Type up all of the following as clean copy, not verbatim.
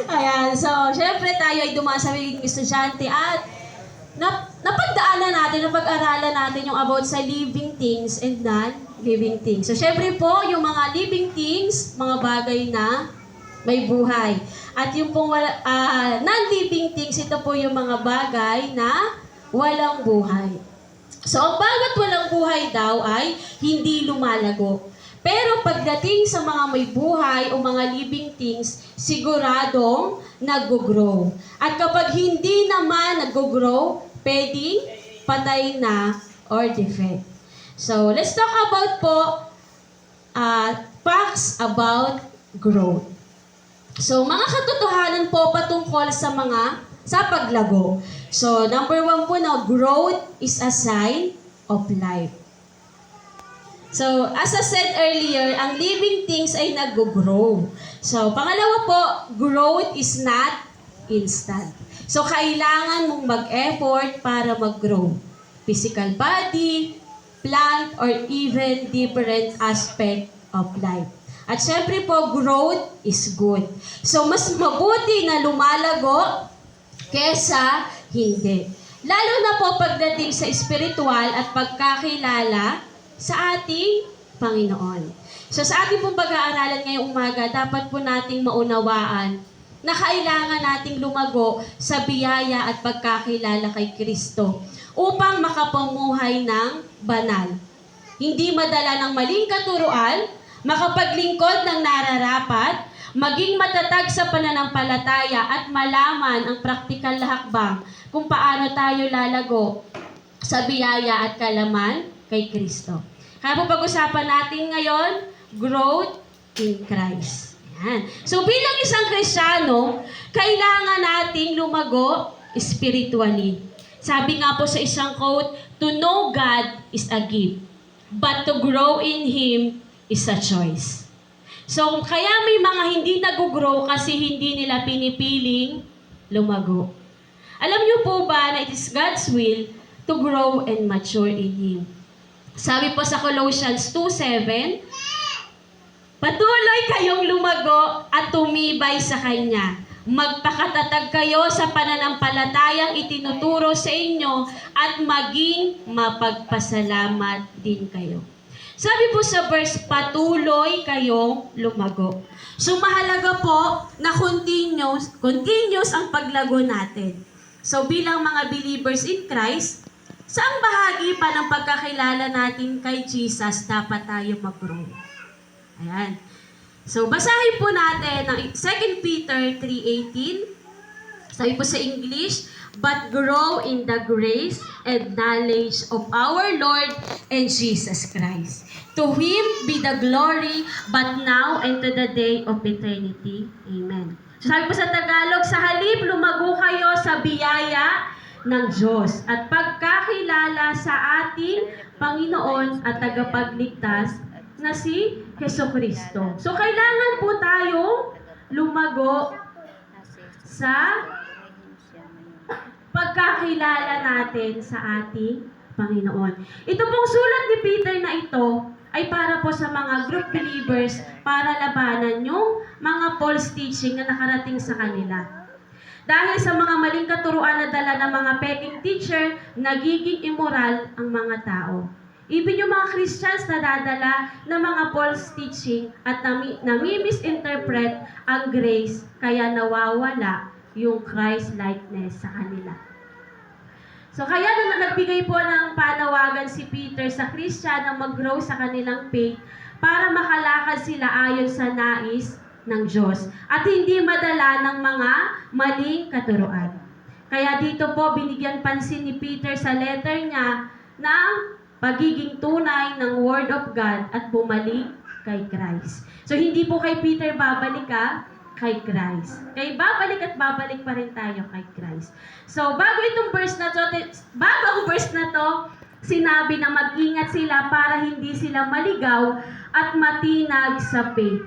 Ayan, so, syempre tayo ay dumaan sa magiging estudyante at napagdaanan natin, napag-aralan natin yung about sa living things and non-living things. So, syempre po, yung mga living things, mga bagay na may buhay. At yung pong non-living things, ito po yung mga bagay na walang buhay. So, ang bawat walang buhay daw ay hindi lumalago. Pero pagdating sa mga may buhay o mga living things, siguradong nag-grow. At kapag hindi naman nag-grow, pwedeng patay na or defect. So, let's talk about po facts about growth. So, mga katotohanan po patungkol sa paglago. So, number 1 po na growth is a sign of life. So, as I said earlier, ang living things ay nag-grow. So, pangalawa po, growth is not instant. So, kailangan mong mag-effort para mag-grow. Physical body, plant, or even different aspect of life. At syempre po, growth is good. So, mas mabuti na lumalago kesa hindi. Lalo na po pagdating sa spiritual at pagkakilala sa ating Panginoon. So sa ating pong pag-aaralan ngayong umaga, dapat po nating maunawaan na kailangan nating lumago sa biyaya at pagkakilala kay Kristo upang makapamuhay ng banal. Hindi madala ng maling katuruan, makapaglingkod ng nararapat, maging matatag sa pananampalataya at malaman ang praktikal na hakbang kung paano tayo lalago sa biyaya at kalaman kay Kristo. Kaya po pag-usapan natin ngayon, growth in Christ. Yan. So bilang isang Kristiyano, kailangan nating lumago spiritually. Sabi nga po sa isang quote, to know God is a gift, but to grow in Him is a choice. So kaya may mga hindi nag-grow kasi hindi nila pinipiling lumago. Alam niyo po ba na it is God's will to grow and mature in Him? Sabi po sa Colossians 2:7, patuloy kayong lumago at tumibay sa Kanya. Magpakatatag kayo sa pananampalatayang itinuturo sa inyo at maging mapagpasalamat din kayo. Sabi po sa verse, patuloy kayong lumago. So mahalaga po na continuous ang paglago natin. So bilang mga believers in Christ, saang bahagi pa ng pagkakilala natin kay Jesus dapat tayo mag-grow? Ayan. So, basahin po natin ang 2 Peter 3:18. Sabi po sa English, but grow in the grace and knowledge of our Lord and Jesus Christ. To Him be the glory, but now and to the day of eternity. Amen. So, sabi po sa Tagalog, sa halip lumago kayo sa biyaya ng Diyos at pagkakilala sa ating Panginoon at tagapagligtas na si Jesucristo. So, kailangan po tayong lumago sa pagkakilala natin sa ating Panginoon. Ito pong sulat ni Peter na ito ay para po sa mga group believers para labanan yung mga false teaching na nakarating sa kanila. Dahil sa mga maling katuruan na dala ng mga peking teacher, nagiging immoral ang mga tao. Even yung mga Christians na dadala ng mga false teaching at nami-misinterpret ang grace, kaya nawawala yung Christ-likeness sa kanila. So kaya nagbigay po ng panawagan si Peter sa Christian na mag-grow sa kanilang faith para makalakad sila ayon sa nais ng Diyos at hindi madala ng mga maling katuruan. Kaya dito po binigyan pansin ni Peter sa letter niya ng pagiging tunay ng Word of God at bumalik kay Christ. So hindi po kay Peter babalik kay Christ. Kaya babalik at babalik pa rin tayo kay Christ. So bago ang verse na to, sinabi na mag-ingat sila para hindi sila maligaw at matinag sa faith.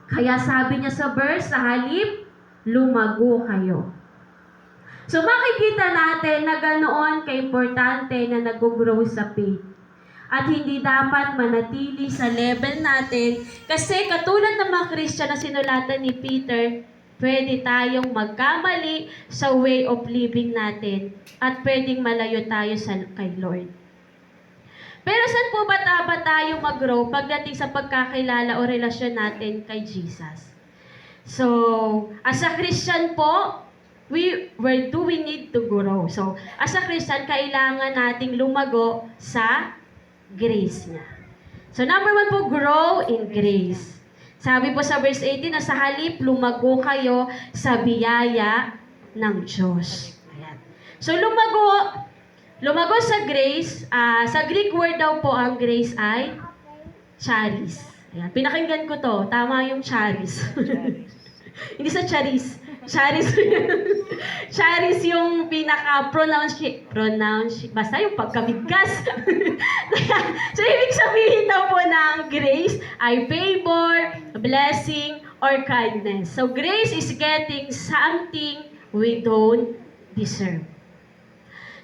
Kaya sabi niya sa verse, sa halip, lumago kayo. So makikita natin na ganoon ka-importante na nag-grow sa faith. At hindi dapat manatili sa level natin kasi katulad ng mga Christian na sinulatan ni Peter, Pwede tayong magkamali sa way of living natin at pwedeng malayo tayo kay Lord. Pero saan po ba dapat tayo mag-grow pagdating sa pagkakilala o relasyon natin kay Jesus? So, as a Christian po, where do we need to grow? So, as a Christian, kailangan nating lumago sa grace niya. So, number 1 po, grow in grace. Sabi po sa verse 18 na sa halip, lumago kayo sa biyaya ng Diyos. Ayan. So, lumago sa grace, sa Greek word daw po ang grace ay charis. Ayan. Pinakinggan ko to, tama yung charis. Hindi sa charis. Charis. Charis yung pinaka-pronounce, basta yung pagkabigkas. So, ibig sabihin daw po ng grace ay favor, blessing, or kindness. So, grace is getting something we don't deserve.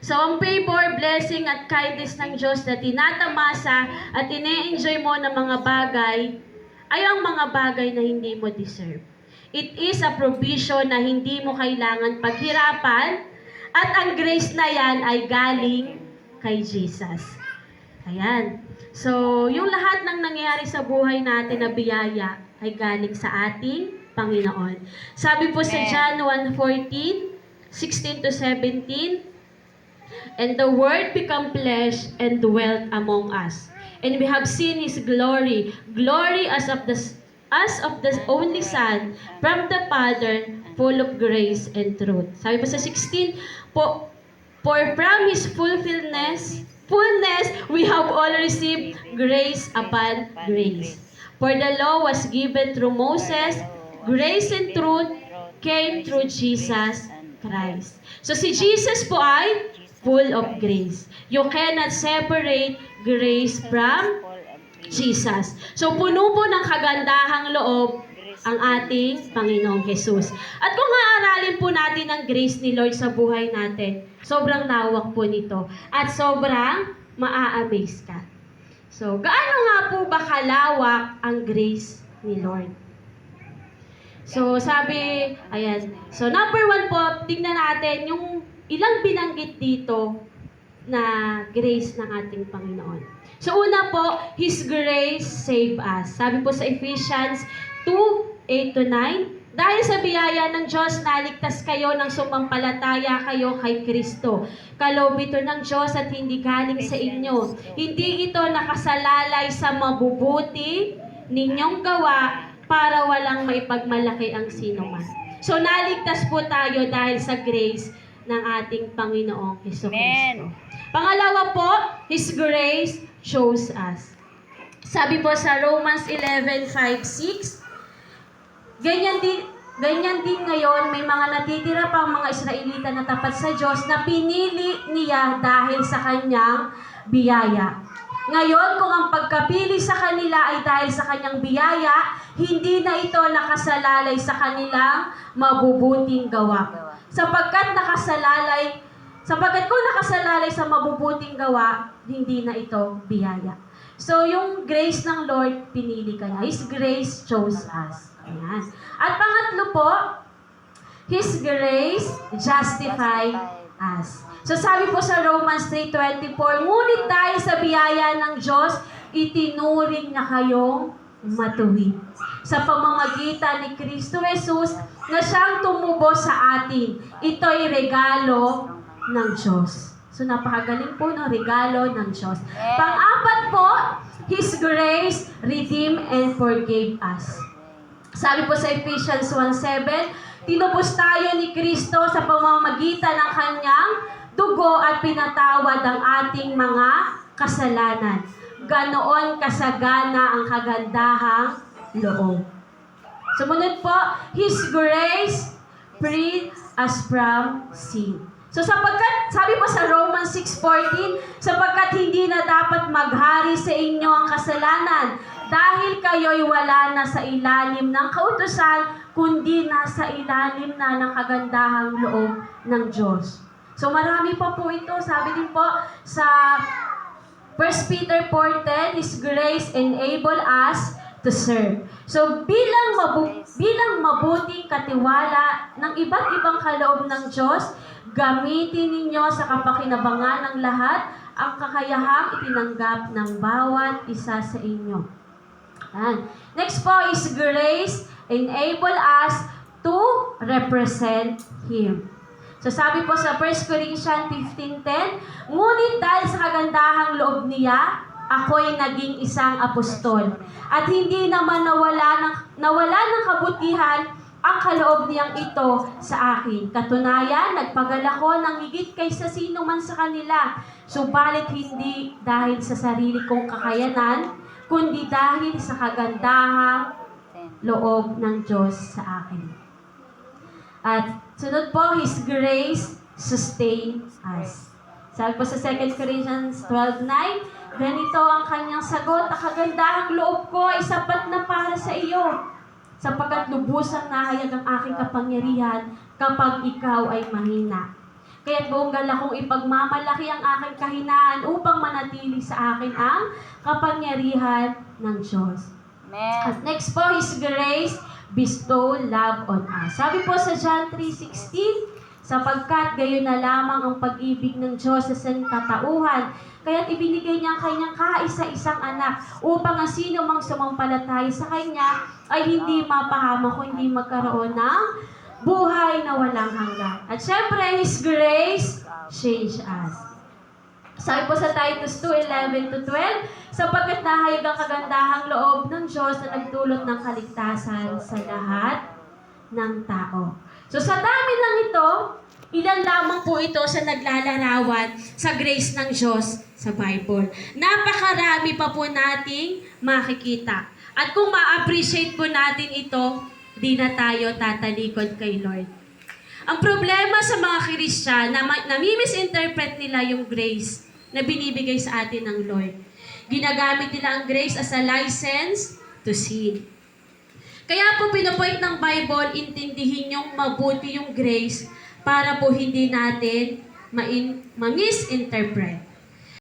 So, ang favor, blessing, at kindness ng Diyos na tinatamasa at ine-enjoy mo ng mga bagay ay ang mga bagay na hindi mo deserve. It is a provision na hindi mo kailangan paghirapan at ang grace na yan ay galing kay Jesus. Ayan. So, yung lahat ng nangyayari sa buhay natin na biyaya ay galing sa ating Panginoon. Sabi po sa John 1:14, 16 to 17, "And the Word became flesh and dwelt among us. And we have seen His glory, glory as of the only Son from the Father, full of grace and truth." Sabi po sa 16, "For from His fullness, we have all received grace upon grace. For the law was given through Moses, grace and truth came through Jesus Christ." So si Jesus po ay full of grace. You cannot separate grace from Jesus. So, puno po ng kagandahang loob ang ating Panginoong Jesus. At kung aaralin po natin ang grace ni Lord sa buhay natin, sobrang lawak po nito. At sobrang maa-amaze ka. So, gaano nga po ba kalawak ang grace ni Lord? So, sabi, ayan. So, number 1 po, tingnan natin yung ilang binanggit dito na grace ng ating Panginoon. So, una po, His grace save us. Sabi po sa Ephesians 2:8-9, "Dahil sa biyaya ng Diyos, naligtas kayo nang sumampalataya kayo kay Kristo. Kaloob ito ng Diyos at hindi galing sa inyo. Hindi ito nakasalalay sa mabubuti ninyong gawa para walang maipagmalaki ang sinuman." So, naligtas po tayo dahil sa grace ng ating Panginoong Jesucristo. Pangalawa po, His grace chose us. Sabi po sa Romans 11:5-6, ganyan din ngayon, may mga natitira pang mga Israelita na tapat sa Diyos na pinili niya dahil sa kanyang biyaya. Ngayon, kung ang pagkapili sa kanila ay dahil sa kanyang biyaya, hindi na ito nakasalalay sa kanilang mabubuting gawa. Sapagkat kung nakasalalay sa mabubuting gawa, hindi na ito biyaya. So, yung grace ng Lord, pinili ka na. His grace chose us. Ayan. At pangatlo po, His grace justified us. So, sabi po sa Romans 3:24, "Ngunit dahil sa biyaya ng Diyos, itinuring na kayong matuwid sa pamamagitan ni Kristo Jesus na siyang tumubo sa atin. Ito'y regalo ng Diyos." So, napakagaling po ng regalo ng Diyos. Pang-apat po, His grace redeemed and forgave us. Sabi po sa Ephesians 1:7, "Tinubos tayo ni Kristo sa pamamagitan ng kanyang dugo at pinatawad ang ating mga kasalanan. Ganoon kasagana ang kagandahang loob." Sumunod po, His grace freed us from sin. So sapagkat, sabi po sa Romans 6:14, "Sapagkat hindi na dapat maghari sa inyo ang kasalanan, dahil kayo'y wala na sa ilalim ng kautusan, kundi nasa ilalim na ng kagandahang loob ng Diyos." So marami pa po ito. Sabi din po sa 1 Peter 4:10, "His grace enable us to serve. So bilang mabuting katiwala ng iba't ibang kaloob ng Diyos, gamitin ninyo sa kapakinabangan ng lahat ang kakayahang itinanggap ng bawat isa sa inyo. Next po is grace enable us to represent Him. So sabi po sa 1 Corinthians 15:10, ngunit dahil sa kagandahang loob niya, ako'y naging isang apostol. At hindi naman nawala ng kabutihan ang kaloob niyang ito sa akin. Katunayan, nagpagal ako ng higit kaysa sino man sa kanila. Subalit hindi dahil sa sarili kong kakayanan, kundi dahil sa kagandahang loob ng Diyos sa akin. At sunod po, His grace sustain us. Sabi po sa 2 Corinthians 12:9, ganito ang kanyang sagot, ang kagandahang loob ko ay sapat na para sa iyo, sapagkat lubusang nahayag ang aking kapangyarihan kapag ikaw ay mahina. Kaya't buong gala kong ipagmamalaki ang aking kahinaan upang manatili sa akin ang kapangyarihan ng Diyos. Amen. At next po, His grace bestow love on us. Sabi po sa John 3:16, sapagkat gayon na lamang ang pag-ibig ng Diyos sa sangkatauhan, kaya't ibinigay niya ang kanyang kaisa-isang anak upang ang sino mang sumampalataya sa kanya ay hindi mapahamak o hindi magkaroon ng buhay na walang hanggan. At syempre, His grace change us. Sabi po sa Titus 2:11-12, sapagkat nahayag ang kagandahang loob ng Diyos na nagdulot ng kaligtasan sa lahat ng tao. So sa dami ng ito, ilan lamang po ito sa naglalarawan sa grace ng Diyos sa Bible. Napakarami pa po nating makikita. At kung ma-appreciate po natin ito, di na tayo tatalikod kay Lord. Ang problema sa mga Kristyan na nami-misinterpret nila yung grace na binibigay sa atin ng Lord. Ginagamit nila ang grace as a license to sin. Kaya po pinapoint ng Bible, intindihin yung mabuti yung grace para po hindi natin ma-misinterpret.